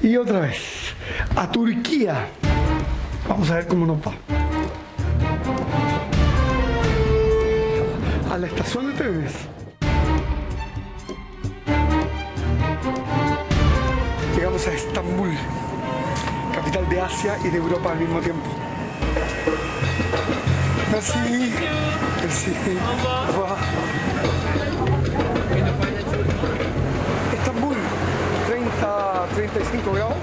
Y otra vez, a Turquía. Vamos a ver cómo nos va. A la estación de trenes. Llegamos a Estambul, capital de Asia y de Europa al mismo tiempo. Merci. Merci. Au revoir. Estambul, 35 grados.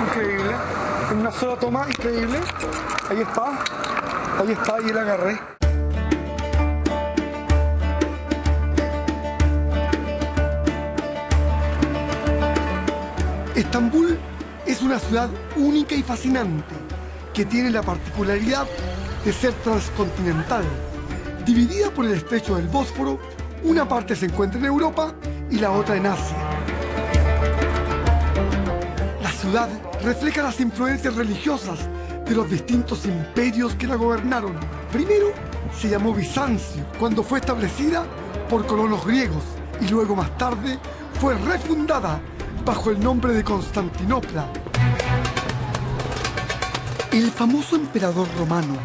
Increíble. En una sola toma, increíble. Ahí está, y la agarré. Estambul es una ciudad única y fascinante que tiene la particularidad de ser transcontinental. Dividida por el estrecho del Bósforo, una parte se encuentra en Europa y la otra en Asia. La ciudad refleja las influencias religiosas de los distintos imperios que la gobernaron. Primero se llamó Bizancio cuando fue establecida por colonos griegos y luego más tarde fue refundada bajo el nombre de Constantinopla. El famoso emperador romano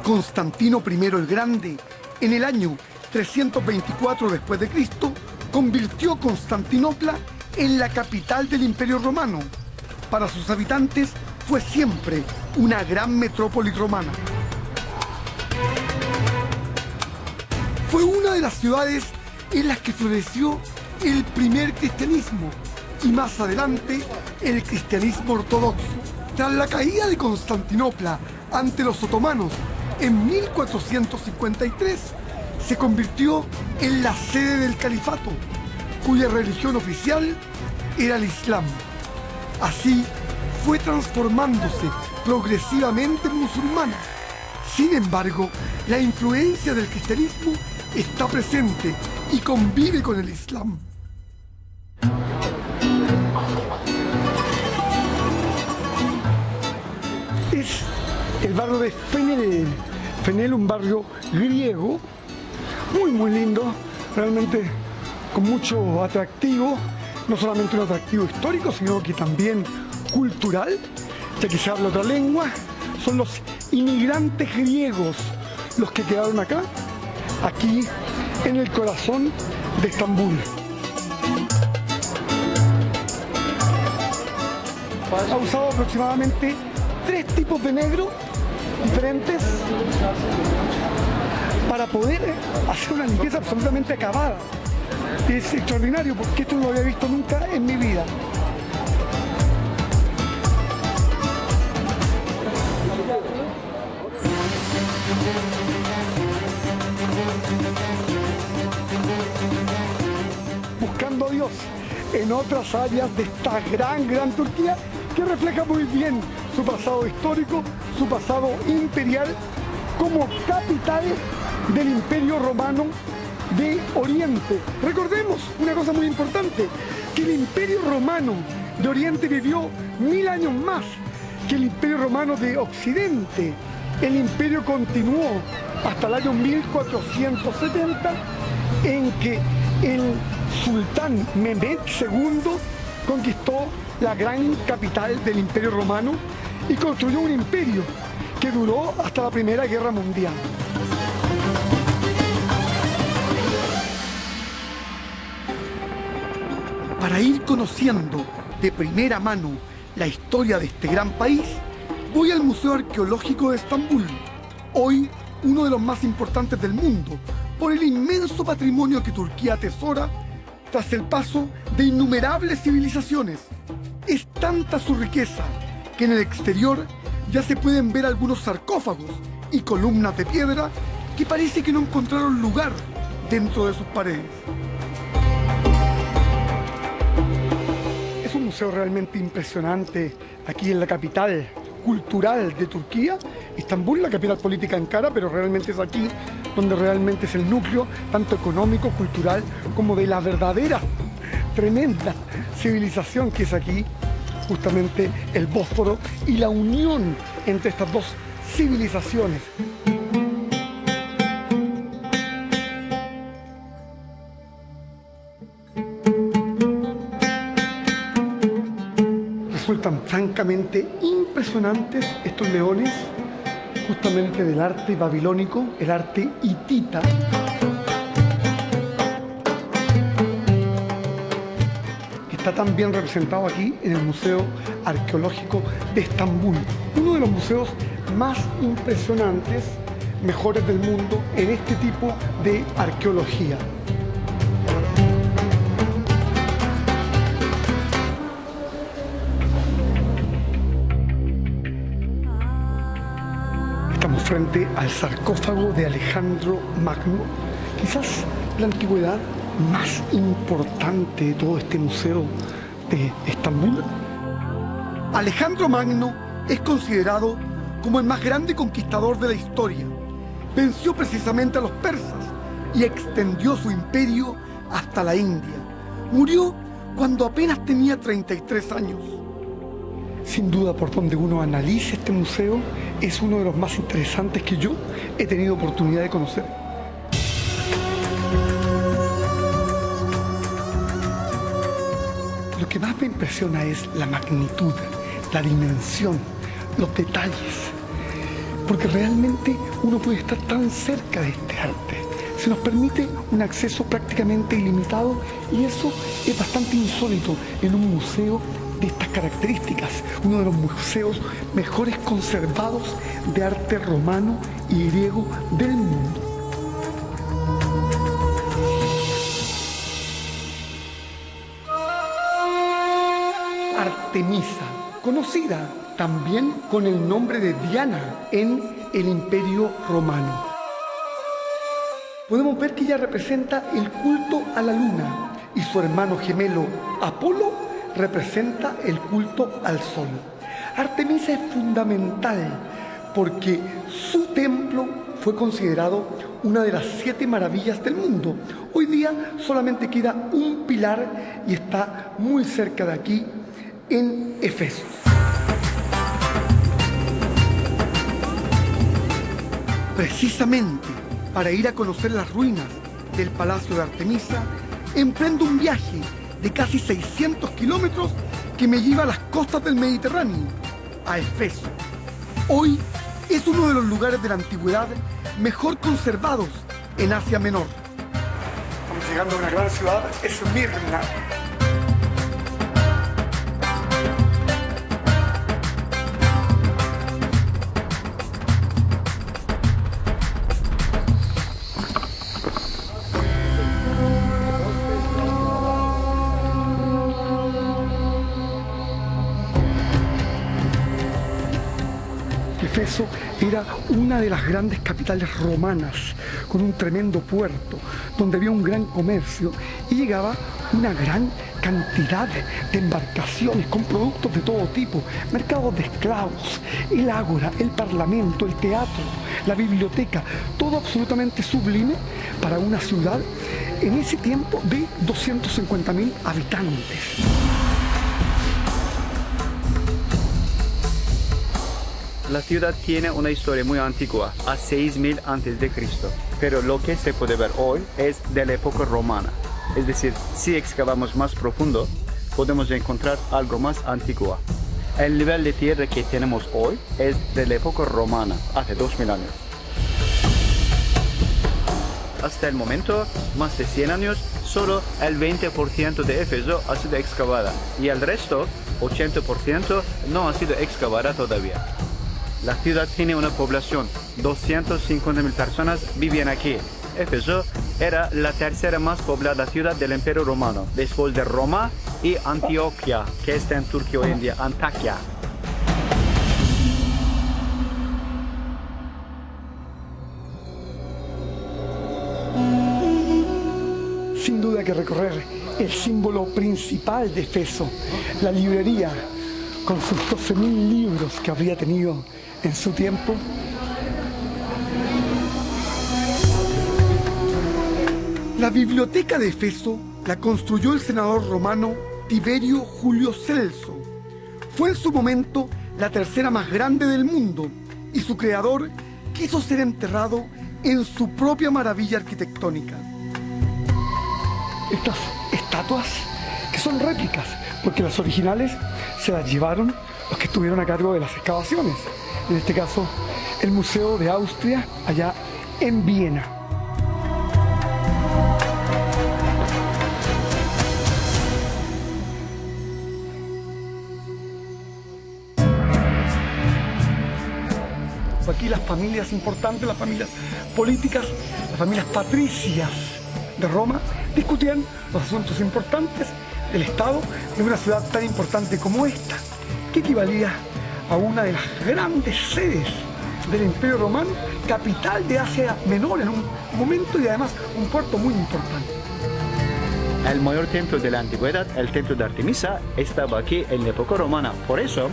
Constantino I el Grande, en el año 324 después de Cristo, convirtió Constantinopla en la capital del Imperio Romano. Para sus habitantes fue siempre una gran metrópoli romana. Fue una de las ciudades en las que floreció el primer cristianismo y más adelante el cristianismo ortodoxo. Tras la caída de Constantinopla ante los otomanos en 1453, se convirtió en la sede del califato, cuya religión oficial era el Islam. Así fue transformándose progresivamente en musulmana. Sin embargo, la influencia del cristianismo está presente y convive con el Islam. Es el barrio de Fenel. Fenel, un barrio griego, muy lindo, realmente con mucho atractivo, no solamente un atractivo histórico, sino que también cultural, ya que se habla otra lengua. Son los inmigrantes griegos los que quedaron acá, aquí en el corazón de Estambul. Ha usado aproximadamente 3 tipos de negro diferentes para poder hacer una limpieza absolutamente acabada. Es extraordinario porque esto no lo había visto nunca en mi vida. Buscando a Dios en otras áreas de esta gran Turquía, que refleja muy bien su pasado histórico, su pasado imperial, como capital del Imperio Romano de Oriente. Recordemos una cosa muy importante, que el Imperio Romano de Oriente vivió 1000 años más que el Imperio Romano de Occidente. El imperio continuó hasta el año 1470, en que el sultán Mehmed II conquistó la gran capital del Imperio Romano y construyó un imperio que duró hasta la Primera Guerra Mundial. Para ir conociendo de primera mano la historia de este gran país, voy al Museo Arqueológico de Estambul, hoy uno de los más importantes del mundo, por el inmenso patrimonio que Turquía atesora tras el paso de innumerables civilizaciones. Es tanta su riqueza que en el exterior ya se pueden ver algunos sarcófagos y columnas de piedra que parece que no encontraron lugar dentro de sus paredes. Es un museo realmente impresionante aquí en la capital cultural de Turquía, Estambul, la capital política Ankara, pero realmente es aquí donde realmente es el núcleo tanto económico, cultural, como de la verdadera, tremenda civilización que es aquí, justamente el Bósforo y la unión entre estas dos civilizaciones. resultan francamente impresionantes estos leones, justamente del arte babilónico, el arte hitita. Está también representado aquí en el Museo Arqueológico de Estambul, uno de los museos más impresionantes, mejores del mundo en este tipo de arqueología. Estamos frente al sarcófago de Alejandro Magno, quizás la antigüedad más importante de todo este museo de Estambul. Alejandro Magno es considerado como el más grande conquistador de la historia. Venció precisamente a los persas y extendió su imperio hasta la India. Murió cuando apenas tenía 33 años. Sin duda, por donde uno analice este museo, es uno de los más interesantes que yo he tenido oportunidad de conocer. Lo que más me impresiona es la magnitud, la dimensión, los detalles, porque realmente uno puede estar tan cerca de este arte. Se nos permite un acceso prácticamente ilimitado y eso es bastante insólito en un museo de estas características, uno de los museos mejores conservados de arte romano y griego del mundo. Artemisa, conocida también con el nombre de Diana en el Imperio Romano. Podemos ver que ella representa el culto a la luna y su hermano gemelo Apolo representa el culto al sol. Artemisa es fundamental porque su templo fue considerado una de las 7 maravillas del mundo. Hoy día solamente queda un pilar y está muy cerca de aquí, en Éfeso. Precisamente para ir a conocer las ruinas del Palacio de Artemisa, emprendo un viaje de casi 600 kilómetros que me lleva a las costas del Mediterráneo, a Éfeso. Hoy es uno de los lugares de la antigüedad mejor conservados en Asia Menor. Estamos llegando a una gran ciudad, Esmirna. Éfeso era una de las grandes capitales romanas, con un tremendo puerto, donde había un gran comercio y llegaba una gran cantidad de embarcaciones con productos de todo tipo, mercados de esclavos, el ágora, el parlamento, el teatro, la biblioteca, todo absolutamente sublime para una ciudad en ese tiempo de 250.000 habitantes. La ciudad tiene una historia muy antigua, a 6000 a.C., pero lo que se puede ver hoy es de la época romana. Es decir, si excavamos más profundo, podemos encontrar algo más antiguo. El nivel de tierra que tenemos hoy es de la época romana, hace 2000 años. Hasta el momento, más de 100 años, solo el 20% de Éfeso ha sido excavada y el resto, 80%, no ha sido excavada todavía. La ciudad tiene una población, 250.000 personas viven aquí. Éfeso era la tercera más poblada ciudad del Imperio Romano, después de Roma y Antioquia, que está en Turquía hoy en día, Antakya. Sin duda que recorrer el símbolo principal de Éfeso, la librería, con sus 12.000 libros que habría tenido en su tiempo. La biblioteca de Éfeso la construyó el senador romano Tiberio Julio Celso. Fue en su momento la tercera más grande del mundo y su creador quiso ser enterrado en su propia maravilla arquitectónica. Estas estatuas, que que son réplicas, porque las originales se las llevaron los que estuvieron a cargo de las excavaciones. En este caso, el Museo de Austria, allá en Viena. Aquí las familias importantes, las familias políticas, las familias patricias de Roma discutían los asuntos importantes del Estado en una ciudad tan importante como esta, que equivalía a una de las grandes sedes del Imperio Romano, capital de Asia Menor en un momento y además un puerto muy importante. El mayor templo de la antigüedad, el templo de Artemisa, estaba aquí en la época romana. Por eso,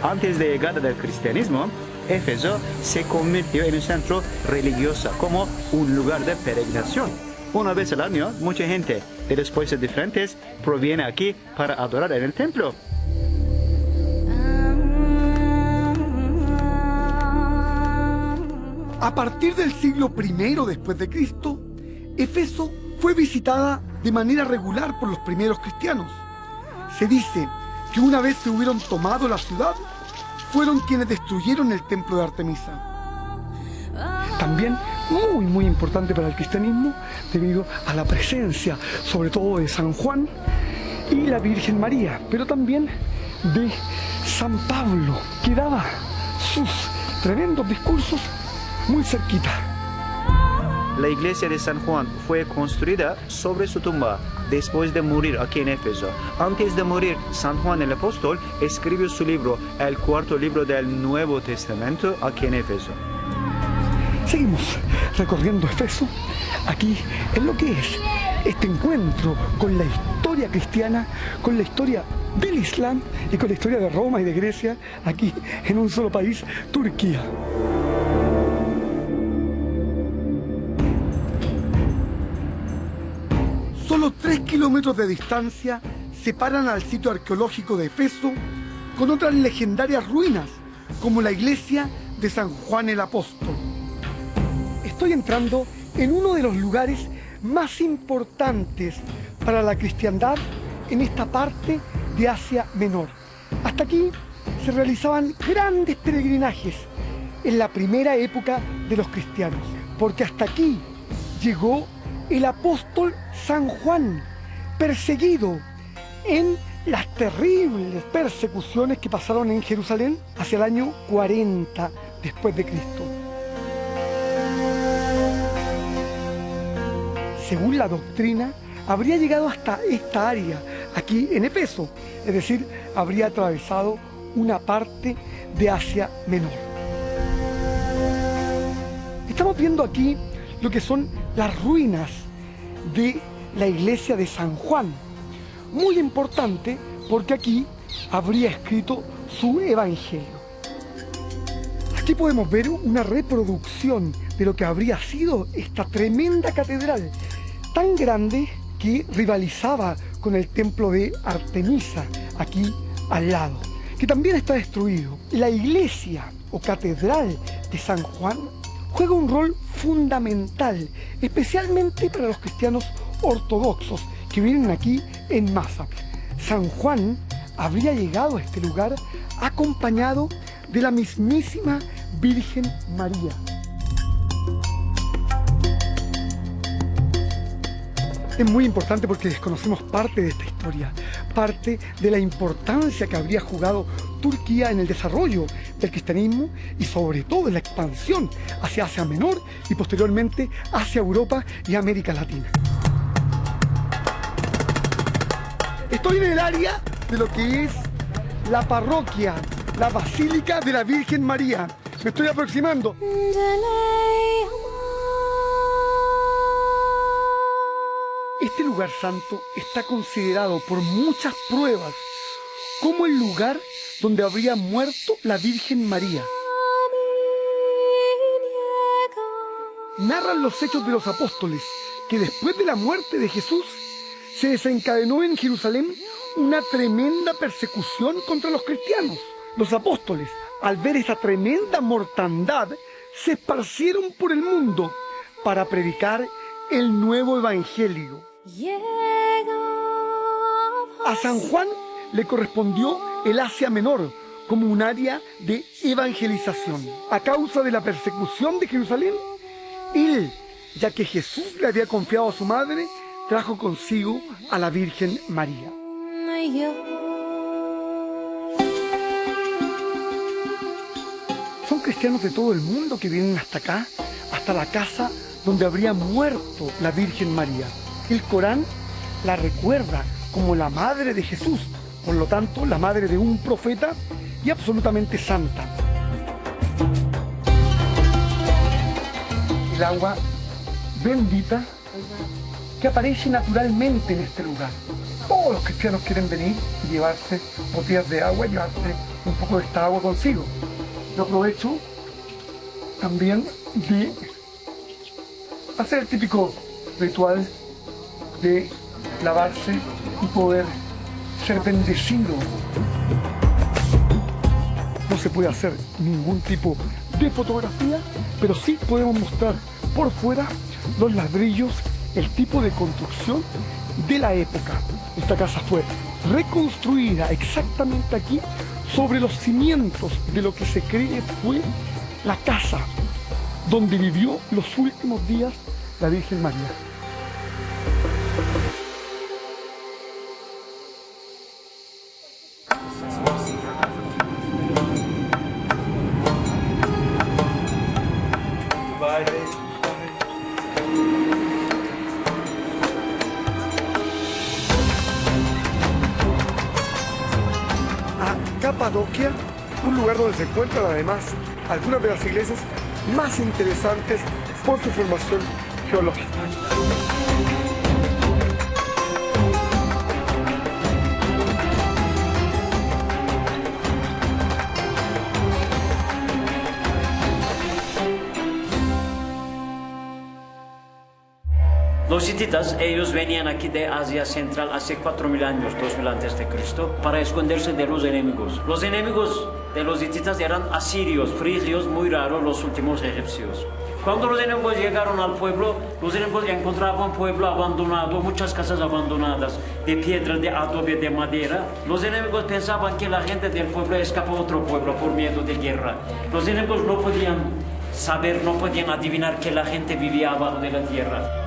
antes de la llegada del cristianismo, Éfeso se convirtió en un centro religioso, como un lugar de peregrinación. Una vez al año, mucha gente de los países diferentes proviene aquí para adorar en el templo. A partir del siglo I después de Cristo, Éfeso fue visitada de manera regular por los primeros cristianos. Se dice que una vez se hubieron tomado la ciudad, fueron quienes destruyeron el templo de Artemisa. También muy importante para el cristianismo debido a la presencia, sobre todo de San Juan y la Virgen María, pero también de San Pablo, que daba sus tremendos discursos muy cerquita. La iglesia de San Juan fue construida sobre su tumba después de morir aquí en Éfeso. Antes de morir, San Juan el Apóstol escribió su libro, el cuarto libro del Nuevo Testamento, aquí en Éfeso. Seguimos recorriendo Éfeso, aquí en lo que es este encuentro con la historia cristiana, con la historia del Islam y con la historia de Roma y de Grecia, aquí en un solo país, Turquía. Solo 3 kilómetros de distancia separan al sitio arqueológico de Éfeso con otras legendarias ruinas, como la iglesia de San Juan el Apóstol. Estoy entrando en uno de los lugares más importantes para la cristiandad en esta parte de Asia Menor. Hasta aquí se realizaban grandes peregrinajes en la primera época de los cristianos, porque hasta aquí llegó el apóstol San Juan, perseguido en las terribles persecuciones que pasaron en Jerusalén hacia el año 40 después de Cristo. Según la doctrina, habría llegado hasta esta área, aquí en Éfeso, es decir, habría atravesado una parte de Asia Menor. Estamos viendo aquí lo que son las ruinas de la iglesia de San Juan, muy importante porque aquí habría escrito su evangelio. Aquí podemos ver una reproducción de lo que habría sido esta tremenda catedral, tan grande que rivalizaba con el templo de Artemisa, aquí al lado, que también está destruido. La iglesia o catedral de San Juan juega un rol fundamental, especialmente para los cristianos ortodoxos que vienen aquí en masa. San Juan habría llegado a este lugar acompañado de la mismísima Virgen María. Es muy importante porque desconocemos parte de esta historia, parte de la importancia que habría jugado Turquía en el desarrollo del cristianismo y sobre todo en la expansión hacia Asia Menor y posteriormente hacia Europa y América Latina. Estoy en el área de lo que es la parroquia, la Basílica de la Virgen María. Me estoy aproximando. Este lugar santo está considerado por muchas pruebas como el lugar donde habría muerto la Virgen María. Narran los Hechos de los Apóstoles que después de la muerte de Jesús se desencadenó en Jerusalén una tremenda persecución contra los cristianos. Los apóstoles, al ver esta tremenda mortandad, se esparcieron por el mundo para predicar el nuevo evangelio. A San Juan le correspondió el Asia Menor como un área de evangelización. A causa de la persecución de Jerusalén, él, ya que Jesús le había confiado a su madre, trajo consigo a la Virgen María. Son cristianos de todo el mundo que vienen hasta acá, hasta la casa donde habría muerto la Virgen María. El Corán la recuerda como la madre de Jesús, por lo tanto, la madre de un profeta y absolutamente santa. El agua bendita que aparece naturalmente en este lugar. Todos los cristianos quieren venir y llevarse botellas de agua, llevarse un poco de esta agua consigo. Yo aprovecho también de hacer el típico ritual de lavarse y poder ser bendecido. No se puede hacer ningún tipo de fotografía, pero sí podemos mostrar por fuera los ladrillos, el tipo de construcción de la época. Esta casa fue reconstruida exactamente aquí sobre los cimientos de lo que se cree fue la casa donde vivió los últimos días la Virgen María. Capadocia, un lugar donde se encuentran además algunas de las iglesias más interesantes por su formación geológica. Los hititas, ellos venían aquí de Asia Central hace 4.000 años, 2.000 antes de Cristo, para esconderse de los enemigos. Los enemigos de los hititas eran asirios, frigios, muy raros, los últimos egipcios. Cuando los enemigos llegaron al pueblo, los enemigos encontraban un pueblo abandonado, muchas casas abandonadas, de piedra, de adobe, de madera. Los enemigos pensaban que la gente del pueblo escapó a otro pueblo por miedo de guerra. Los enemigos no podían saber, no podían adivinar que la gente vivía abajo de la tierra.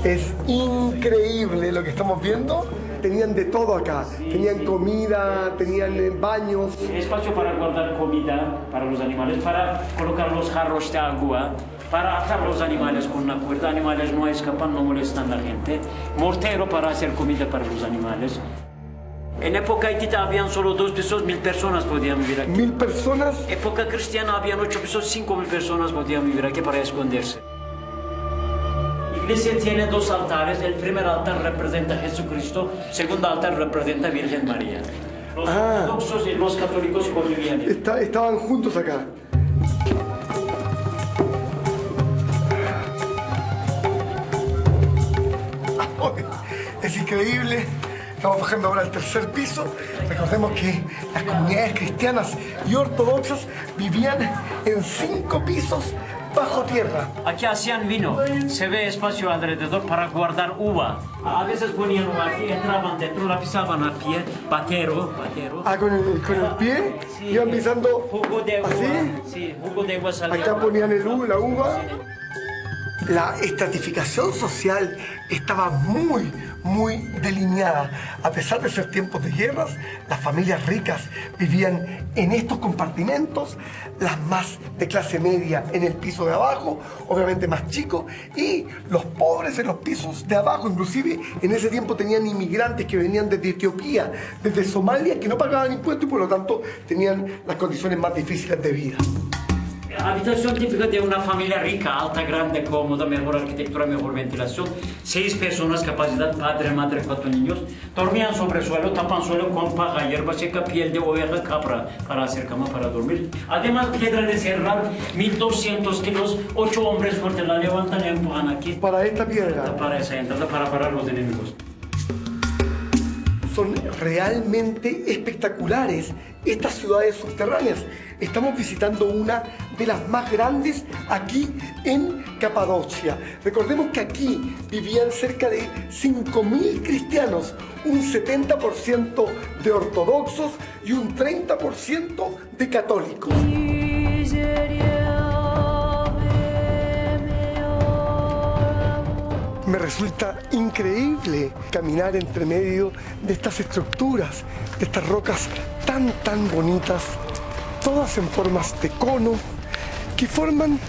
Es increíble lo que estamos viendo. Tenían de todo acá. Tenían comida, tenían baños. Espacio para guardar comida para los animales, para colocar los jarros de agua, para atar los animales con una cuerda. Animales no escapan, no molestan a la gente. Mortero para hacer comida para los animales. En época hitita habían solo 2 pisos, 1.000 personas podían vivir aquí. 1.000 personas. Época cristiana habían 8 pisos, 5.000 personas podían vivir aquí para esconderse. La iglesia tiene 2 altares. El primer altar representa a Jesucristo, el segundo altar representa a Virgen María. Los ortodoxos y los católicos convivían. Estaban juntos acá. Es increíble. Estamos bajando ahora al 3er piso. Recordemos que las comunidades cristianas y ortodoxas vivían en 5 pisos bajo tierra. Aquí hacían vino, se ve espacio alrededor para guardar uva. A veces ponían uva aquí, entraban dentro, la pisaban a pie, batero. Con el pie, sí, iban pisando jugo de uva, así. Sí, jugo de uva salada. Acá ponían la uva. La estratificación social estaba muy delineada. A pesar de ser tiempos de guerras, las familias ricas vivían en estos compartimentos, las más de clase media en el piso de abajo, obviamente más chicos, y los pobres en los pisos de abajo. Inclusive en ese tiempo tenían inmigrantes que venían desde Etiopía, desde Somalia, que no pagaban impuestos y por lo tanto tenían las condiciones más difíciles de vida. Habitación típica de una familia rica, alta, grande, cómoda, mejor arquitectura, mejor ventilación. 6 personas, capacidad, padre, madre, 4 niños. Dormían sobre suelo, tapan suelo con paja, hierba seca, piel de oveja, capra, para hacer cama, para dormir. Además, piedra de cerrar, 1.200 kilos, 8 hombres fuertes la levantan y empujan aquí. Para esta piedra. Para esa entrada, para parar los enemigos. Son realmente espectaculares estas ciudades subterráneas. Estamos visitando una de las más grandes aquí en Capadocia. Recordemos que aquí vivían cerca de 5.000 cristianos, un 70% de ortodoxos y un 30% de católicos. Me resulta increíble caminar entre medio de estas estructuras, de estas rocas tan bonitas, todas en formas de cono, que forman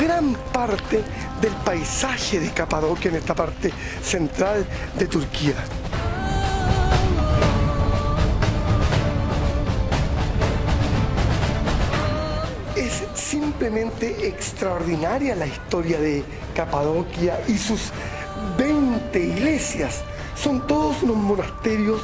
gran parte del paisaje de Capadocia en esta parte central de Turquía. Es simplemente extraordinaria la historia de Capadocia y sus 20 iglesias. Son todos unos monasterios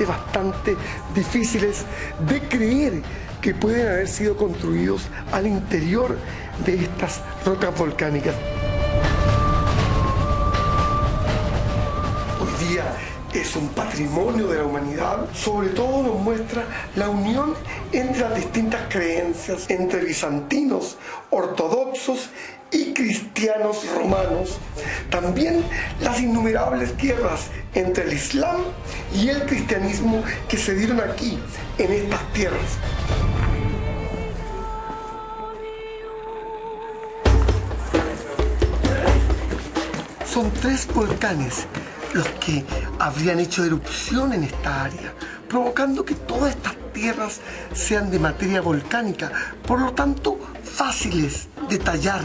bastante difíciles de creer que pueden haber sido construidos al interior de estas rocas volcánicas. Hoy día es un patrimonio de la humanidad. Sobre todo nos muestra la unión entre las distintas creencias, entre bizantinos, ortodoxos y cristianos romanos. También las innumerables guerras entre el Islam y el cristianismo que se dieron aquí, en estas tierras. Son 3 volcanes los que habrían hecho erupción en esta área, provocando que todas estas tierras sean de materia volcánica, por lo tanto fáciles de tallar.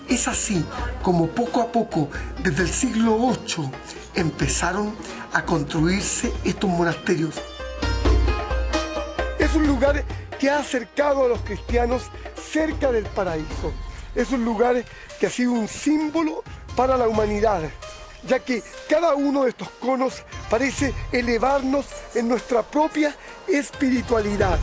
Es así como poco a poco, desde el siglo VIII, empezaron a construirse estos monasterios. Es un lugar que ha acercado a los cristianos cerca del paraíso. Es un lugar que ha sido un símbolo para la humanidad, ya que cada uno de estos conos parece elevarnos en nuestra propia espiritualidad.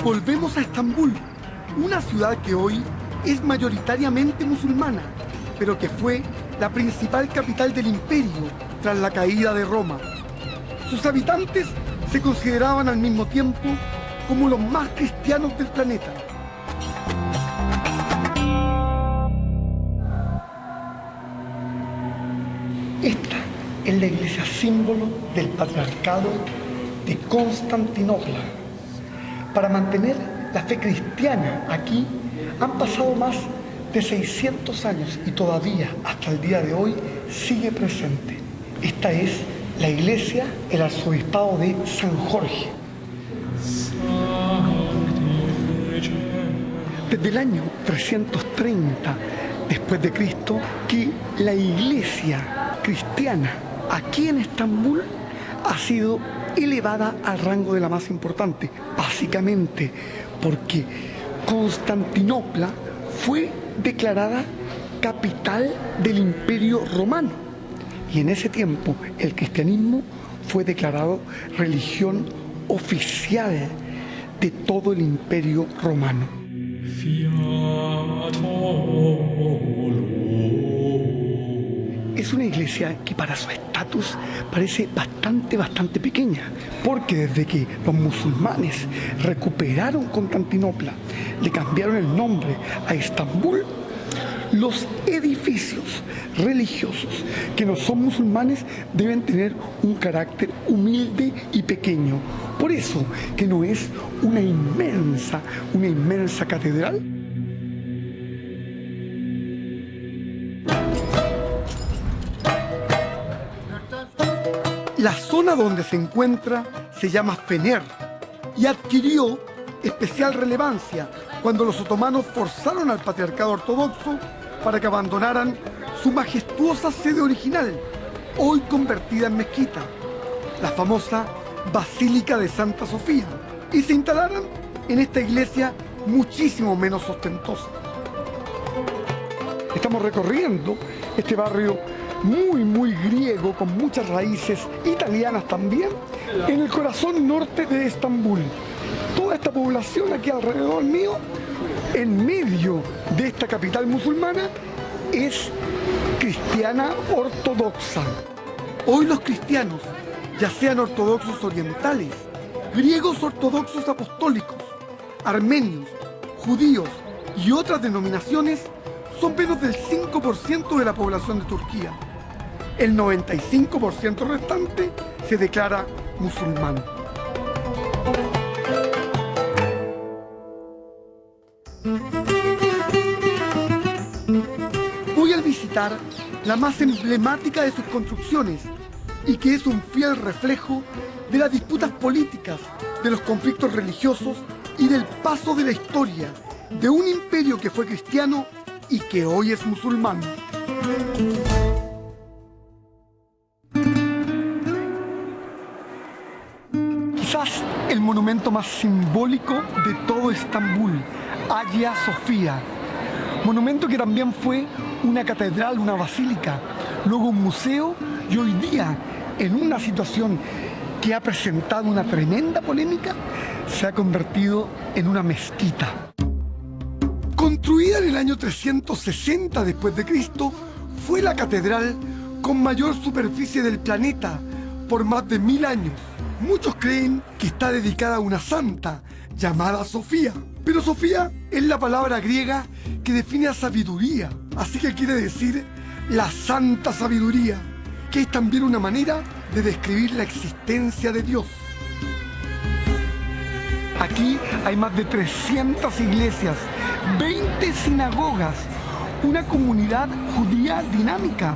Volvemos a Estambul, una ciudad que hoy es mayoritariamente musulmana, pero que fue la principal capital del imperio tras la caída de Roma. Sus habitantes se consideraban al mismo tiempo como los más cristianos del planeta. Esta es la iglesia símbolo del patriarcado de Constantinopla. Para mantener la fe cristiana aquí han pasado más de 600 años y todavía hasta el día de hoy sigue presente. Esta es la iglesia, el arzobispado de San Jorge. Desde el año 330 después de Cristo que la iglesia cristiana aquí en Estambul ha sido elevada al rango de la más importante, básicamente porque Constantinopla fue declarada capital del Imperio Romano y en ese tiempo el cristianismo fue declarado religión oficial de todo el Imperio Romano. Es una iglesia que para su estatus parece bastante pequeña, porque desde que los musulmanes recuperaron Constantinopla, le cambiaron el nombre a Estambul, los edificios religiosos que no son musulmanes deben tener un carácter humilde y pequeño. Por eso que no es una inmensa catedral. La zona donde se encuentra se llama Fener y adquirió especial relevancia cuando los otomanos forzaron al patriarcado ortodoxo para que abandonaran su majestuosa sede original, hoy convertida en mezquita, la famosa Basílica de Santa Sofía, y se instalaran en esta iglesia muchísimo menos ostentosa. Estamos recorriendo este barrio muy griego, con muchas raíces italianas también, en el corazón norte de Estambul. Toda esta población aquí alrededor mío en medio de esta capital musulmana es cristiana ortodoxa. Hoy los cristianos, ya sean ortodoxos orientales, griegos ortodoxos apostólicos, armenios, judíos y otras denominaciones, son menos del 5% de la población de Turquía. El 95% restante se declara musulmán. Voy a visitar la más emblemática de sus construcciones y que es un fiel reflejo de las disputas políticas, de los conflictos religiosos y del paso de la historia de un imperio que fue cristiano y que hoy es musulmán. Quizás el monumento más simbólico de todo Estambul, Hagia Sofía. Monumento que también fue una catedral, una basílica, luego un museo y hoy día, en una situación que ha presentado una tremenda polémica, se ha convertido en una mezquita. Construida en el año 360 después de Cristo, fue la catedral con mayor superficie del planeta por más de 1000 años. Muchos creen que está dedicada a una santa llamada Sofía, pero Sofía es la palabra griega que define a sabiduría, así que quiere decir la santa sabiduría, que es también una manera de describir la existencia de Dios. Aquí hay más de 300 iglesias, 20 sinagogas, una comunidad judía dinámica,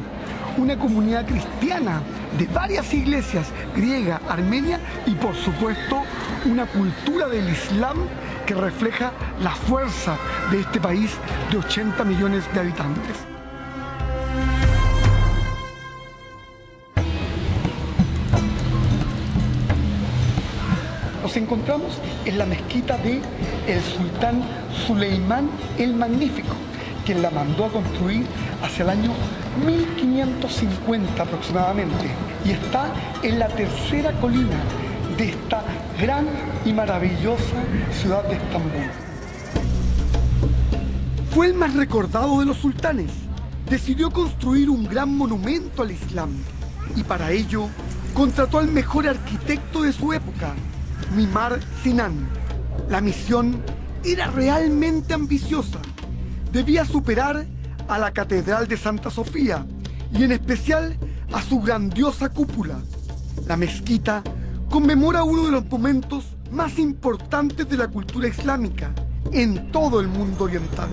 una comunidad cristiana de varias iglesias, griega, armenia y por supuesto una cultura del Islam que refleja la fuerza de este país de 80 millones de habitantes. Nos encontramos en la mezquita de el sultán Suleimán el Magnífico, quien la mandó a construir hacia el año 1550 aproximadamente, y está en la tercera colina de esta gran y maravillosa ciudad de Estambul. Fue el más recordado de los sultanes. Decidió construir un gran monumento al Islam y para ello contrató al mejor arquitecto de su época, Mimar Sinan. La misión era realmente ambiciosa. Debía superar a la Catedral de Santa Sofía y en especial a su grandiosa cúpula. La mezquita conmemora uno de los momentos más importantes de la cultura islámica en todo el mundo oriental.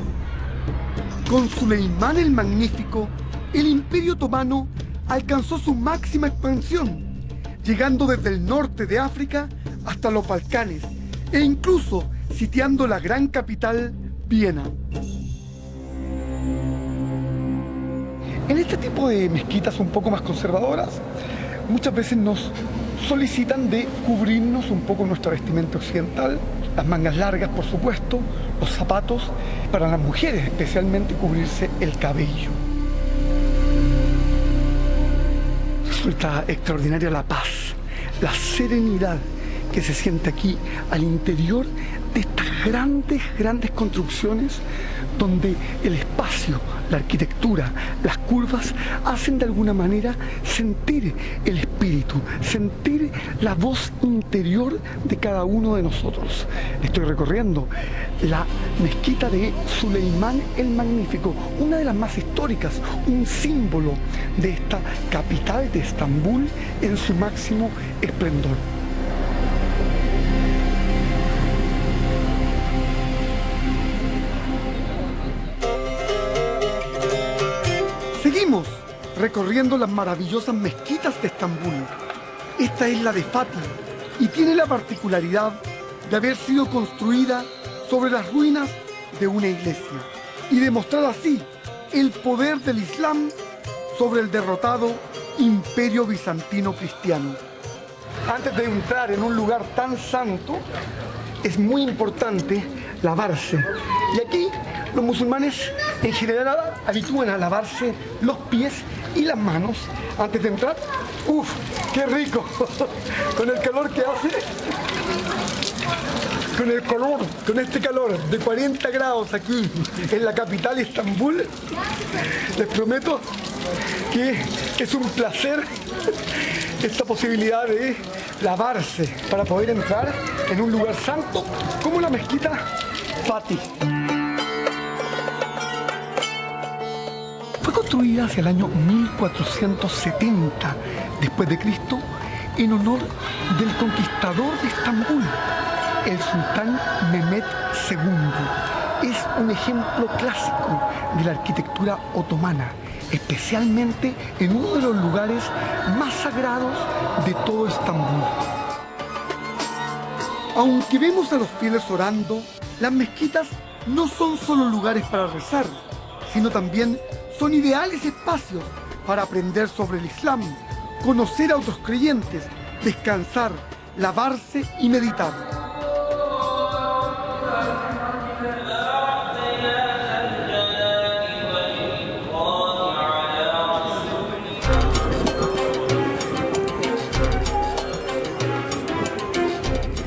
Con Suleimán el Magnífico, el Imperio Otomano alcanzó su máxima expansión, llegando desde el norte de África hasta los Balcanes e incluso sitiando la gran capital, Viena. En este tipo de mezquitas un poco más conservadoras, muchas veces nos solicitan de cubrirnos un poco nuestra vestimenta occidental, las mangas largas por supuesto, los zapatos, para las mujeres especialmente cubrirse el cabello. Resulta extraordinaria la paz, la serenidad que se siente aquí al interior de estas grandes construcciones donde el espacio, la arquitectura, las curvas hacen de alguna manera sentir el espíritu, sentir la voz interior de cada uno de nosotros. Estoy recorriendo la mezquita de Suleimán el Magnífico, una de las más históricas, un símbolo de esta capital de Estambul en su máximo esplendor. Seguimos recorriendo las maravillosas mezquitas de Estambul. Esta es la de Fatih y tiene la particularidad de haber sido construida sobre las ruinas de una iglesia y demostrar así el poder del Islam sobre el derrotado Imperio Bizantino Cristiano. Antes de entrar en un lugar tan santo, es muy importante lavarse. Y aquí los musulmanes en general habitúan a lavarse los pies y las manos antes de entrar. ¡Uf! ¡Qué rico! Con el calor que hace. con el calor, con este calor de 40 grados aquí en la capital Estambul, les prometo que es un placer esta posibilidad de lavarse para poder entrar en un lugar santo como la mezquita Fatih. Fue construida hacia el año 1470 después de Cristo en honor del conquistador de Estambul, el sultán Mehmed II. Es un ejemplo clásico de la arquitectura otomana, especialmente en uno de los lugares más sagrados de todo Estambul. Aunque vemos a los fieles orando, las mezquitas no son solo lugares para rezar, sino también son ideales espacios para aprender sobre el Islam, conocer a otros creyentes, descansar, lavarse y meditar.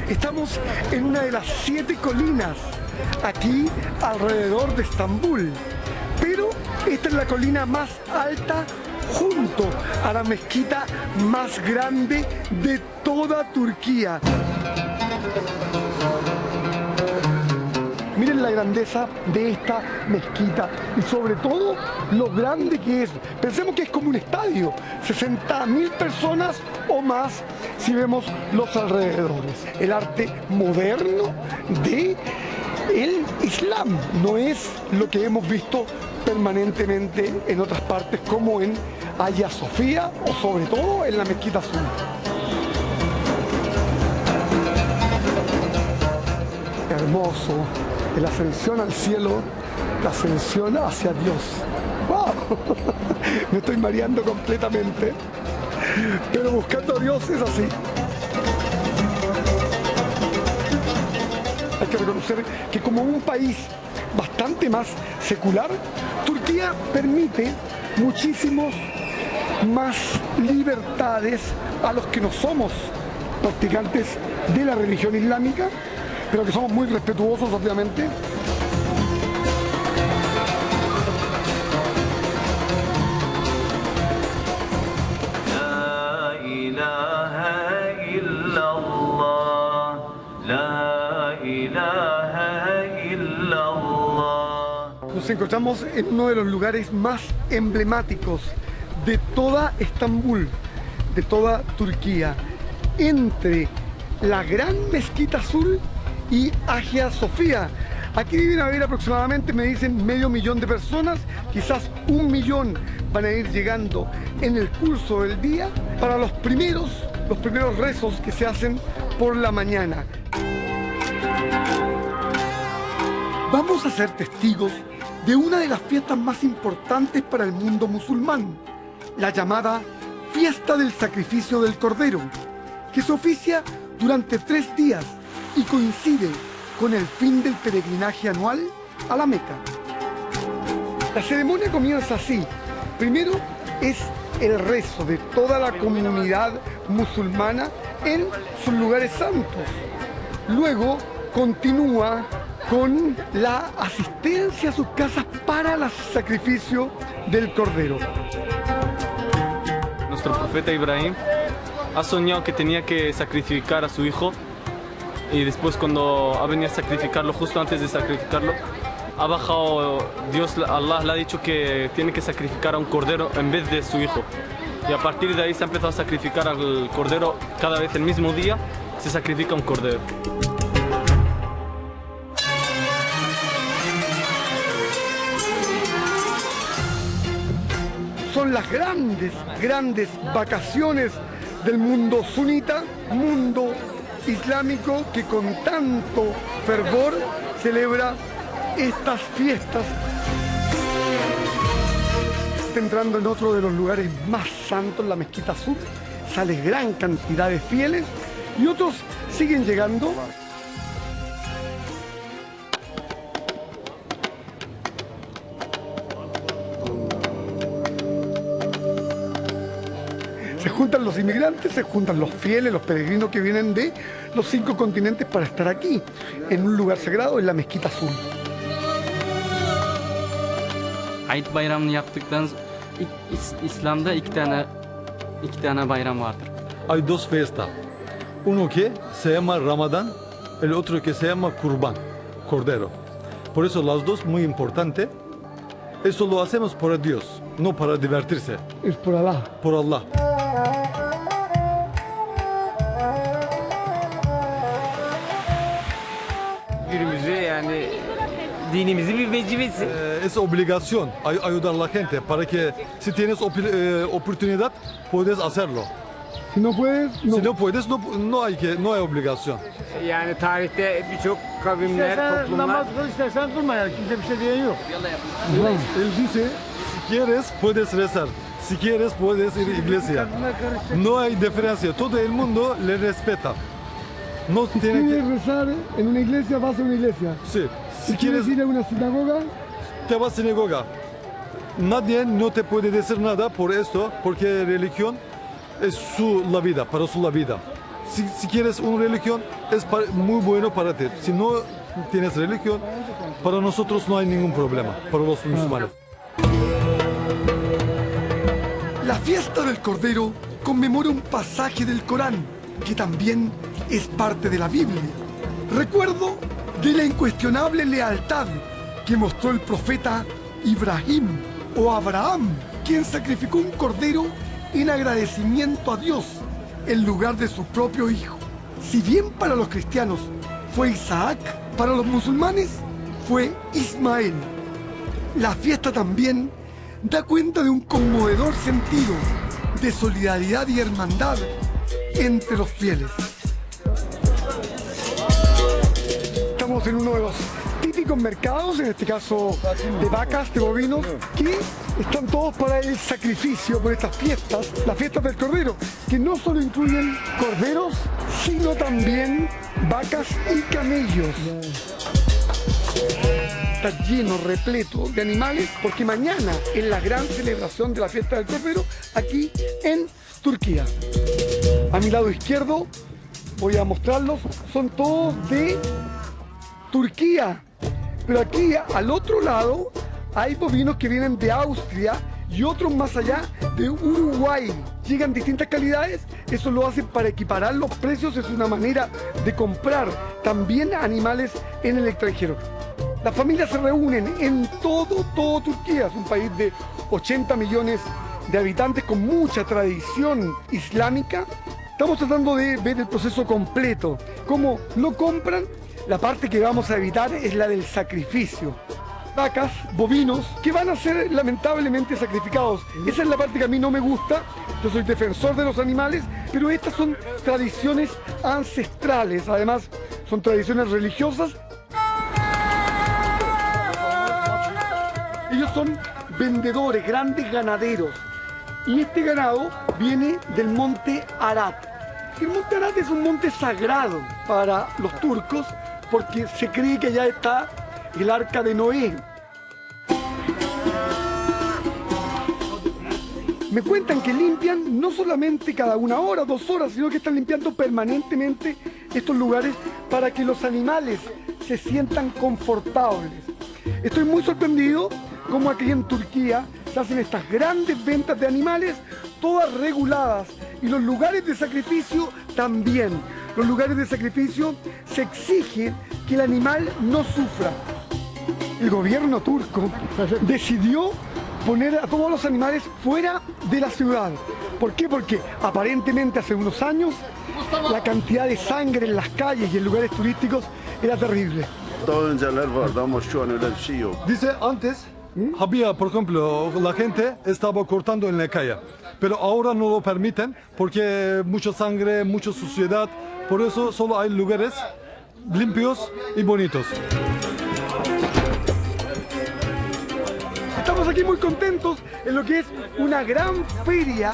Estamos en una de las 7 colinas aquí alrededor de Estambul, pero esta es la colina más alta junto a la mezquita más grande de toda Turquía. Miren la grandeza de esta mezquita y sobre todo lo grande que es. Pensemos que es como un estadio, 60.000 personas o más si vemos los alrededores. El arte moderno de el Islam no es lo que hemos visto permanentemente en otras partes como en Hagia Sofía o sobre todo en la mezquita azul. Hermoso, la ascensión al cielo, la ascensión hacia Dios. ¡Wow! Me estoy mareando completamente, pero buscando a Dios es así. Hay que reconocer que como un país bastante más secular, Turquía permite muchísimos más libertades a los que no somos practicantes de la religión islámica, pero que somos muy respetuosos, obviamente. La ilaha illallah, la ilaha illallah. Nos encontramos en uno de los lugares más emblemáticos de toda Estambul, de toda Turquía, entre la gran mezquita azul y Hagia Sofía. Aquí deben haber aproximadamente, me dicen, 500.000 de personas, quizás 1 millón van a ir llegando en el curso del día para los primeros rezos que se hacen por la mañana. Vamos a ser testigos de una de las fiestas más importantes para el mundo musulmán, la llamada Fiesta del Sacrificio del Cordero, que se oficia durante 3 días y coincide con el fin del peregrinaje anual a la Meca. La ceremonia comienza así. Primero es el rezo de toda la comunidad musulmana en sus lugares santos. Luego continúa con la asistencia a sus casas para el sacrificio del Cordero. Nuestro profeta Ibrahim ha soñado que tenía que sacrificar a su hijo y después cuando ha venido a sacrificarlo, justo antes de sacrificarlo, ha bajado Dios, Allah le ha dicho que tiene que sacrificar a un cordero en vez de su hijo. Y a partir de ahí se ha empezado a sacrificar al cordero cada vez el mismo día, se sacrifica un cordero. Son las grandes vacaciones del mundo sunita, mundo islámico que con tanto fervor celebra estas fiestas. Entrando en otro de los lugares más santos, la mezquita azul, sale gran cantidad de fieles y otros siguen llegando. Se juntan los inmigrantes, se juntan los fieles, los peregrinos que vienen de los 5 continentes para estar aquí, en un lugar sagrado, en la Mezquita Azul. Ait bayramını yaptıktan İslam'da iki tane bayram vardır. Hay dos fiestas. Uno que se llama Ramadán, el otro que se llama Kurban, Cordero. Por eso las dos muy importantes. Eso lo hacemos por Dios, no para divertirse, Es por Allah. por Allah. Günümüzü yani dinimizin bir vecibesi. Es obligación ayudar a la gente para que si tienes oportunidad puedes hacerlo. Si no puedes, no. Si no puedes no hay obligación. Yani tarihte birçok kavimler, toplumlar kıl, istersen kılma yani. Kimse bir şey diyen yok. Él dice, Si quieres puedes rezar, si quieres puedes ir a iglesia. No hay diferencia, todo el mundo le respeta. No tiene quieres que... rezar en una iglesia, vas a una iglesia. Sí, Si si quieres quieres ir a una sinagoga, te vas a sinagoga. Nadie no te puede decir nada por esto, porque religión es la vida, para la vida. Si quieres una religión, es muy bueno para ti. Si no tienes religión, para nosotros no hay ningún problema, para los musulmanes. la fiesta del Cordero conmemora un pasaje del Corán, que también es parte de la Biblia. Recuerdo de la incuestionable lealtad que mostró el profeta Ibrahim o Abraham, quien sacrificó un cordero en agradecimiento a Dios en lugar de su propio hijo. Si bien para los cristianos fue Isaac, para los musulmanes fue Ismael. La fiesta también da cuenta de un conmovedor sentido de solidaridad y hermandad entre los fieles. Estamos en uno de los típicos mercados, en este caso de vacas, de bovinos, que están todos para el sacrificio por estas fiestas, las fiestas del Cordero, que no solo incluyen corderos, sino también vacas y camellos. Está lleno, repleto de animales, porque mañana es la gran celebración de la fiesta del Cordero aquí en Turquía. A mi lado izquierdo voy a mostrarlos, son todos de Turquía, pero aquí al otro lado hay bovinos que vienen de Austria y otros más allá de Uruguay. Llegan distintas calidades, eso lo hacen para equiparar los precios, es una manera de comprar también animales en el extranjero. Las familias se reúnen en todo Turquía, es un país de 80 millones de habitantes con mucha tradición islámica. Estamos tratando de ver el proceso completo, cómo lo compran. La parte que vamos a evitar es la del sacrificio. Vacas, bovinos, que van a ser lamentablemente sacrificados. Esa es la parte que a mí no me gusta. Yo soy defensor de los animales, pero estas son tradiciones ancestrales. Además, son tradiciones religiosas. Ellos son vendedores, grandes ganaderos. Y este ganado viene del monte Arat. El monte Arat es un monte sagrado para los turcos porque se cree que allá está el arca de Noé. Me cuentan que limpian no solamente cada 1 hora, 2 horas, sino que están limpiando permanentemente estos lugares para que los animales se sientan confortables. Estoy muy sorprendido cómo aquí en Turquía se hacen estas grandes ventas de animales, todas reguladas, y los lugares de sacrificio también. Los lugares de sacrificio se exige que el animal no sufra. El gobierno turco decidió poner a todos los animales fuera de la ciudad. ¿Por qué? Porque aparentemente hace unos años la cantidad de sangre en las calles y en lugares turísticos era terrible. Daha önceler vardı ama şu an öyle bir şey yok. Dice antes, había, por ejemplo, la gente estaba cortando en la calle, pero ahora no lo permiten porque mucha sangre, mucha suciedad, por eso solo hay lugares limpios y bonitos. Estamos aquí muy contentos en lo que es una gran feria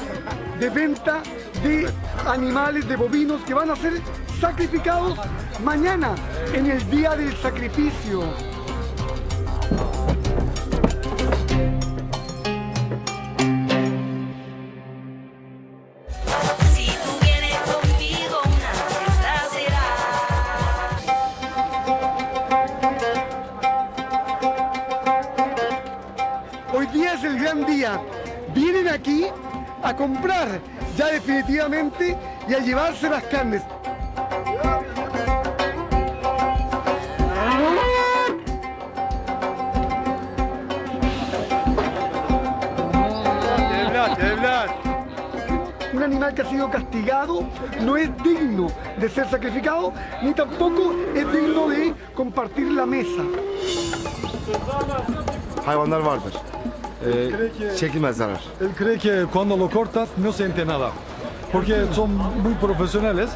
de venta de animales, de bovinos que van a ser sacrificados mañana en el día del sacrificio. gran día, vienen aquí a comprar ya definitivamente y a llevarse las carnes. Un animal que ha sido castigado no es digno de ser sacrificado, ni tampoco es digno de compartir la mesa. Hayvanlar vardır. Çekilmezler. Él cree que cuando lo cortas no siente nada. Porque son muy profesionales,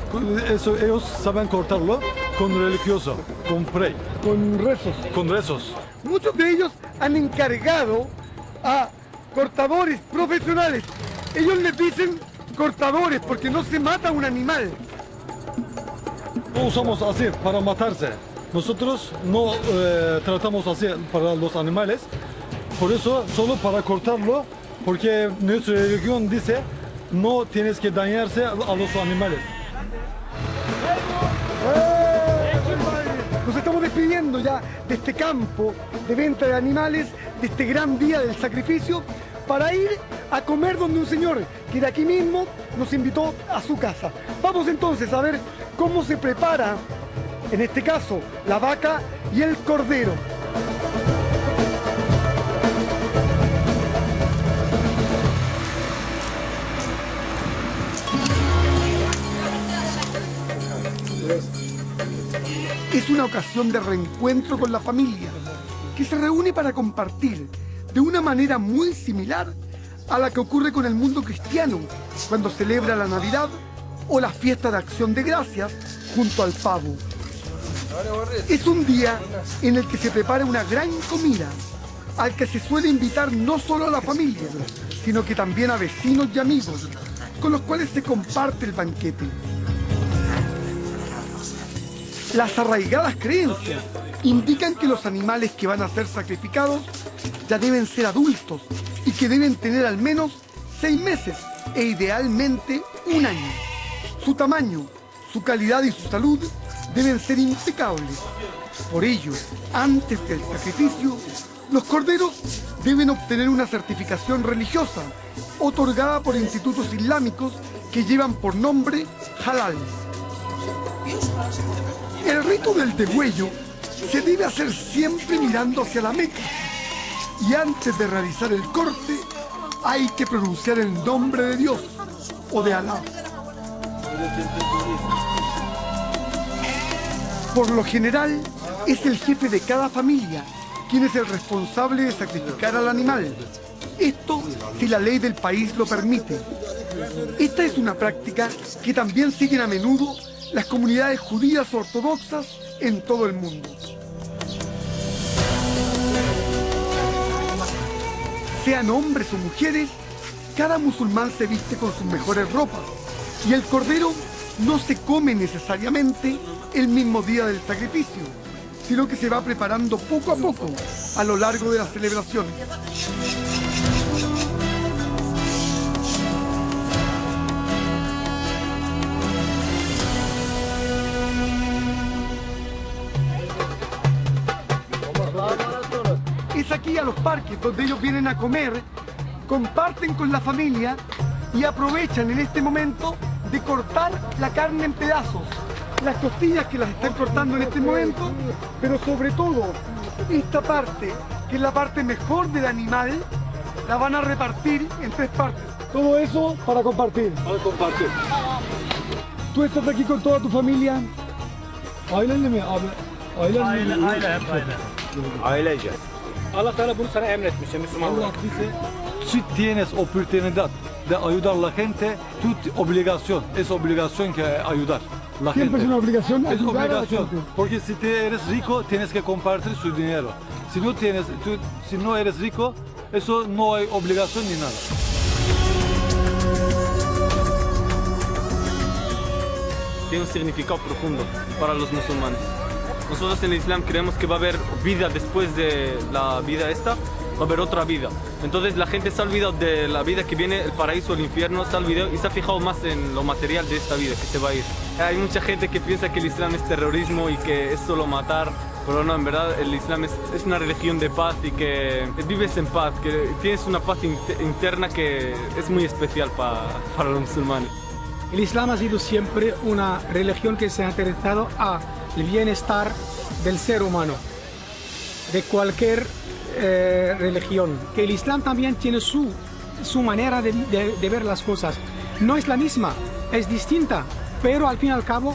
ellos saben cortarlo con religioso, con prey, Con rezos. con rezos. Muchos de ellos han encargado a cortadores profesionales. Ellos les dicen cortadores porque no se mata un animal. No usamos así para matarse. Nosotros no tratamos así para los animales. Por eso, solo para cortarlo, porque nuestra religión dice no tienes que dañarse a los animales. Nos estamos despidiendo ya de este campo de venta de animales, de este gran día del sacrificio, para ir a comer donde un señor que de aquí mismo nos invitó a su casa. Vamos entonces a ver cómo se prepara, en este caso, la vaca y el cordero. Es una ocasión de reencuentro con la familia, que se reúne para compartir de una manera muy similar a la que ocurre con el mundo cristiano cuando celebra la Navidad o la fiesta de Acción de Gracias junto al pavo. Es un día en el que se prepara una gran comida, al que se suele invitar no solo a la familia, sino que también a vecinos y amigos, con los cuales se comparte el banquete. Las arraigadas creencias indican que los animales que van a ser sacrificados ya deben ser adultos y que deben tener al menos 6 meses e idealmente 1 año. Su tamaño, su calidad y su salud deben ser impecables. Por ello, antes del sacrificio, los corderos deben obtener una certificación religiosa otorgada por institutos islámicos que llevan por nombre halal. El rito del degüello se debe hacer siempre mirando hacia la Meca, y antes de realizar el corte hay que pronunciar el nombre de Dios o de Alá. Por lo general, es el jefe de cada familia quien es el responsable de sacrificar al animal. Esto si la ley del país lo permite. Esta es una práctica que también siguen a menudo las comunidades judías ortodoxas en todo el mundo. Sean hombres o mujeres, cada musulmán se viste con sus mejores ropas y el cordero no se come necesariamente el mismo día del sacrificio, sino que se va preparando poco a poco a lo largo de las celebraciones. Es aquí a los parques donde ellos vienen a comer, comparten con la familia y aprovechan en este momento de cortar la carne en pedazos. Las costillas que las están cortando en este momento, pero sobre todo esta parte, que es la parte mejor del animal, la van a repartir en 3 partes. Todo eso para compartir. Para compartir. ¿Tú estás aquí con toda tu familia? Ailenle mi abi? Ailenle mi? Ailece. Allah Teala bunu sana emretmiş Müslüman olarak. Allah dice, si tienes oportunidad de ayudar a la gente, tu obligación, es obligación que ayudar la Siempre gente. es una obligación Es ayudar a la obligación, gente. porque si te eres rico, tienes que compartir su dinero. Si no eres rico, eso no hay obligación ni nada. Tiene un significado profundo para los musulmanes. Nosotros en el Islam creemos que va a haber vida después de la vida esta, va a haber otra vida. Entonces la gente se ha olvidado de la vida que viene, el paraíso, el infierno, se ha olvidado y se ha fijado más en lo material de esta vida que se va a ir. Hay mucha gente que piensa que el Islam es terrorismo y que es solo matar Pero no, en verdad el Islam es una religión de paz y que vives en paz, que tienes una paz interna que es muy especial para los musulmanes. El Islam ha sido siempre una religión que se ha interesado al bienestar del ser humano, de cualquier religión. Que el Islam también tiene su manera de ver las cosas. No es la misma, es distinta, pero al fin y al cabo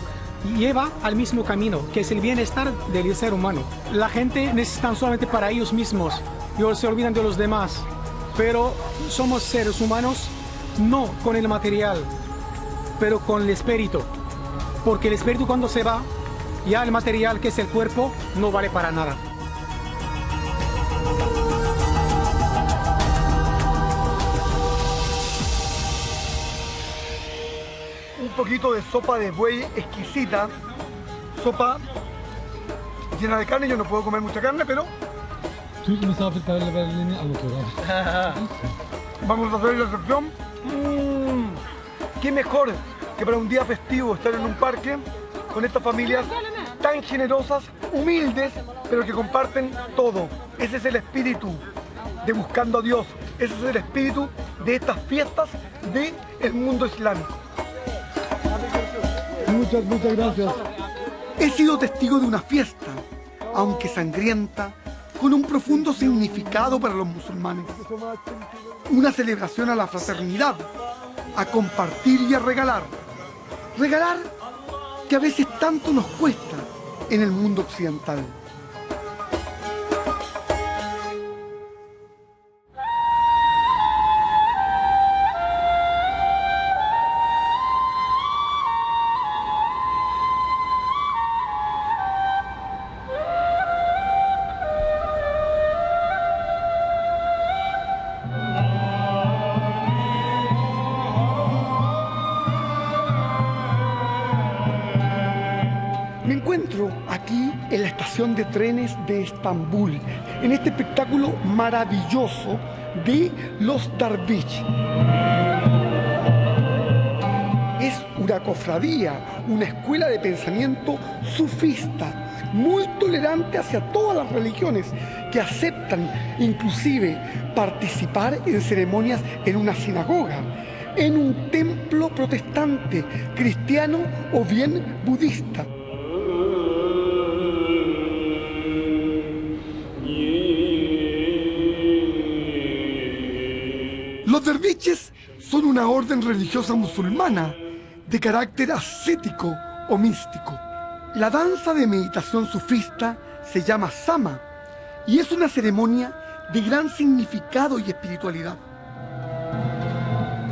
lleva al mismo camino, que es el bienestar del ser humano. La gente necesita solamente para ellos mismos, y se olvidan de los demás, pero somos seres humanos no con el material, pero con el espíritu, porque el espíritu cuando se va, ya el material, que es el cuerpo, no vale para nada. Un poquito de sopa de buey exquisita, sopa llena de carne. Yo no puedo comer mucha carne, pero vamos a hacer la excepción. Qué mejor que para un día festivo estar en un parque con estas familias tan generosas, humildes, pero que comparten todo. Ese es el espíritu de Buscando a Dios. Ese es el espíritu de estas fiestas del mundo islámico. Muchas gracias. He sido testigo de una fiesta, aunque sangrienta, con un profundo significado para los musulmanes. Una celebración a la fraternidad, a compartir y a regalar. Regalar que a veces tanto nos cuesta en el mundo occidental. Me encuentro aquí en la estación de trenes de Estambul, en este espectáculo maravilloso de los Darwish. Es una cofradía, una escuela de pensamiento sufista, muy tolerante hacia todas las religiones, que aceptan inclusive participar en ceremonias en una sinagoga, en un templo protestante, cristiano o bien budista. Los derviches son una orden religiosa musulmana de carácter ascético o místico. La danza de meditación sufista se llama sama y es una ceremonia de gran significado y espiritualidad.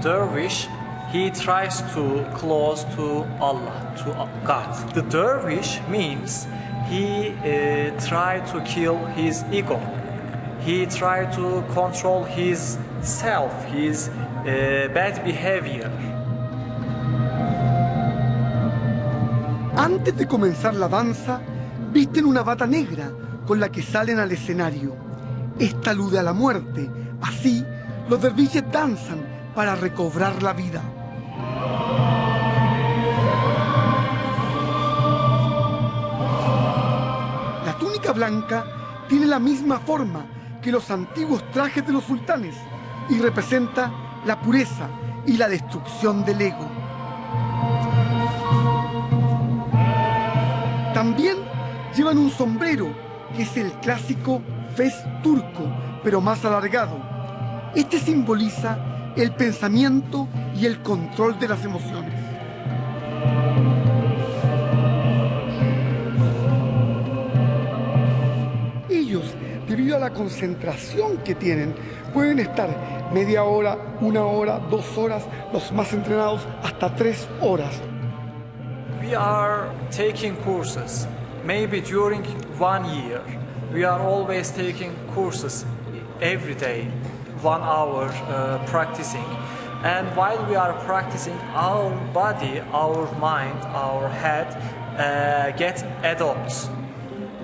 Dervish, he tries to close to Allah, to God. The dervish means he try to kill his ego. He try to control his self, his bad behavior. Antes de comenzar la danza, visten una bata negra con la que salen al escenario. Esta alude a la muerte. Así, los derviches danzan para recobrar la vida. La túnica blanca tiene la misma forma que los antiguos trajes de los sultanes y representa la pureza y la destrucción del ego. También llevan un sombrero, que es el clásico fez turco, pero más alargado. Este simboliza el pensamiento y el control de las emociones. Ellos, debido a la concentración que tienen, pueden estar media hora, 1 hora, 2 horas, los más entrenados hasta 3 horas. We are taking courses, maybe during 1 year. We are always taking courses every day, 1 hour practicing. And while we are practicing, our body, our mind, our head get adopts.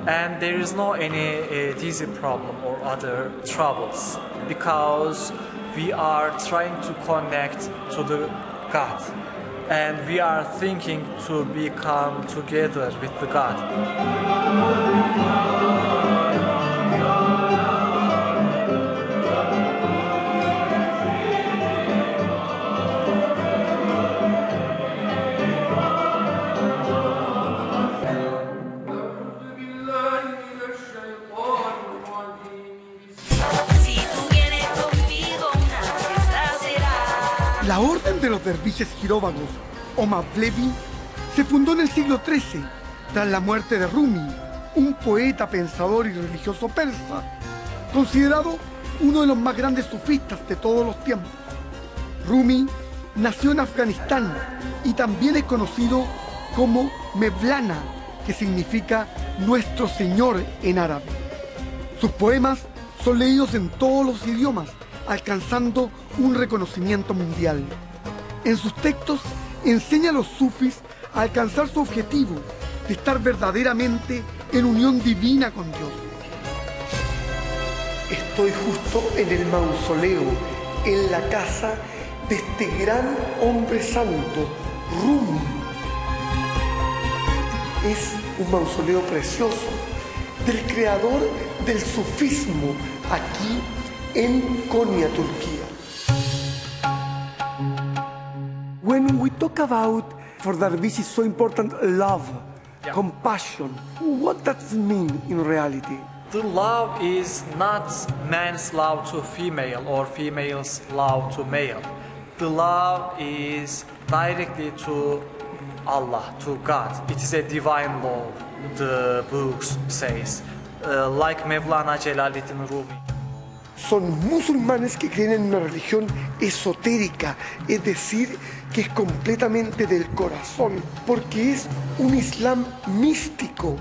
And there is no any dizzy problem or other troubles because we are trying to connect to the God. and we are thinking to become together with the God. La orden de los derviches giróvagos, o Mavlevi, se fundó en el siglo XIII, tras la muerte de Rumi, un poeta, pensador y religioso persa, considerado uno de los más grandes sufistas de todos los tiempos. Rumi nació en Afganistán y también es conocido como Mevlana, que significa Nuestro Señor en árabe. Sus poemas son leídos en todos los idiomas, alcanzando un reconocimiento mundial. En sus textos enseña a los sufis a alcanzar su objetivo de estar verdaderamente en unión divina con Dios. Estoy justo en el mausoleo, en la casa de este gran hombre santo, Rumi. Es un mausoleo precioso del creador del sufismo aquí en Konya, Turquía. When we talk about, for dervishes, so important love, compassion, what does it mean in reality? The love is not man's love to female or female's love to male. The love is directly to Allah, to God. It is a divine law, the books says, like Mevlana Celaleddin Rumi. Son musulmanes que creen en una religión esotérica, es decir, que es completamente del corazón, porque es un islam místico,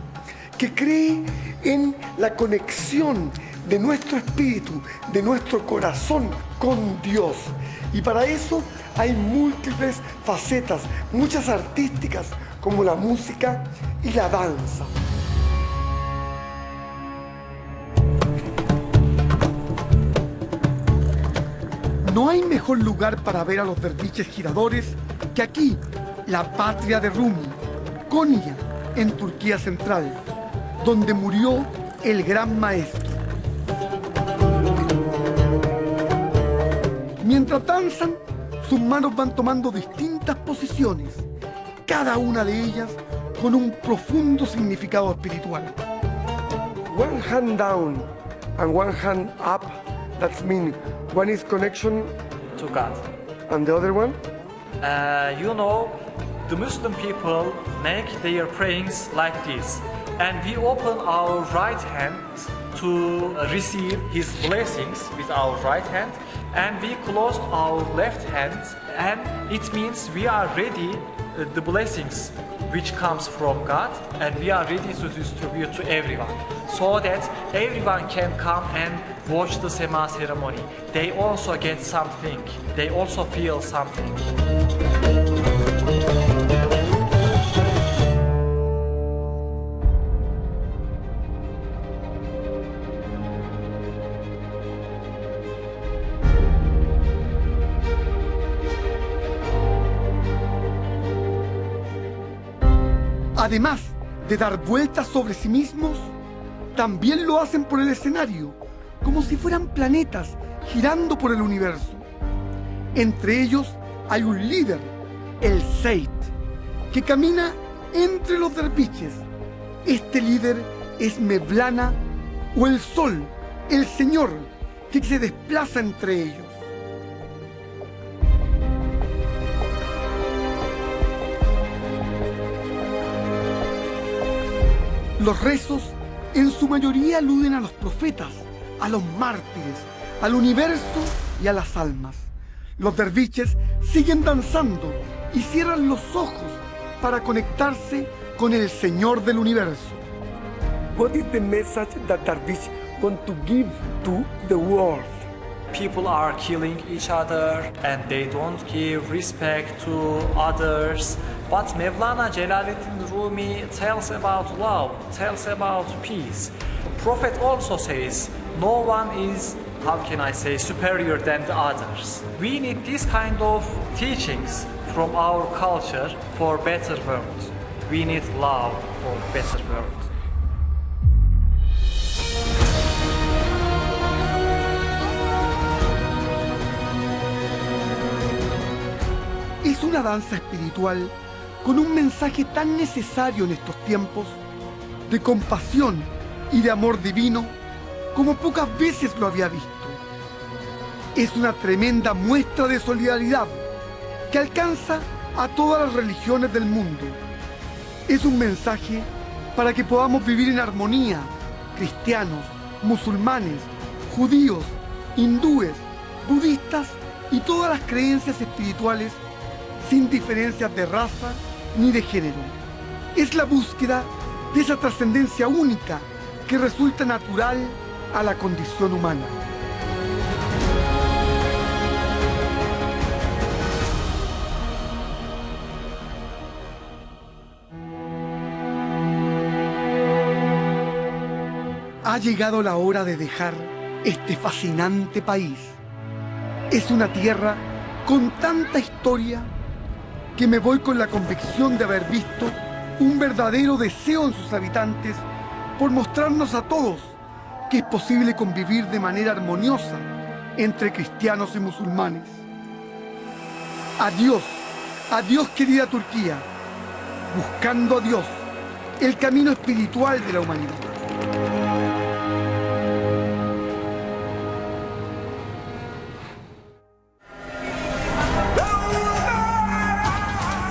que cree en la conexión de nuestro espíritu, de nuestro corazón con Dios. Y para eso hay múltiples facetas, muchas artísticas, como la música y la danza. No hay mejor lugar para ver a los derviches giradores que aquí, la patria de Rumi, Konya, en Turquía central, donde murió el gran maestro. Mientras danzan, sus manos van tomando distintas posiciones, cada una de ellas con un profundo significado espiritual. One hand down and one hand up, that means one is connection To God. and the other one? You know, the Muslim people make their prayings like this. And we open our right hand to receive His blessings with our right hand. And we close our left hand. And it means we are ready the blessings which comes from God. And we are ready to distribute to everyone. So that everyone can come and watch the Sema ceremony. They also get something. They also feel something. Además de dar vueltas sobre sí mismos, también lo hacen por el escenario, como si fueran planetas girando por el universo. Entre ellos hay un líder, el Seyyid, que camina entre los derviches. Este líder es Mevlana, o el Sol, el Señor, que se desplaza entre ellos. Los rezos en su mayoría aluden a los profetas, a los mártires, al universo y a las almas. Los derviches siguen danzando y cierran los ojos para conectarse con el Señor del universo. What is the message that dervish want to give to the world? People are killing each other and they don't give respect to others. But Mevlana Celaleddin Rumi tells about love, tells about peace. The Prophet also says, no one is, how can I say, superior than the others. We need this kind of teachings from our culture for better world. We need love for better world. Es una danza espiritual con un mensaje tan necesario en estos tiempos de compasión y de amor divino como pocas veces lo había visto. Es una tremenda muestra de solidaridad que alcanza a todas las religiones del mundo. Es un mensaje para que podamos vivir en armonía, cristianos, musulmanes, judíos, hindúes, budistas y todas las creencias espirituales sin diferencias de raza ni de género. Es la búsqueda de esa trascendencia única que resulta natural a la condición humana. Ha llegado la hora de dejar este fascinante país. Es una tierra con tanta historia que me voy con la convicción de haber visto un verdadero deseo en sus habitantes por mostrarnos a todos que es posible convivir de manera armoniosa entre cristianos y musulmanes. Adiós, adiós querida Turquía, buscando a Dios, el camino espiritual de la humanidad.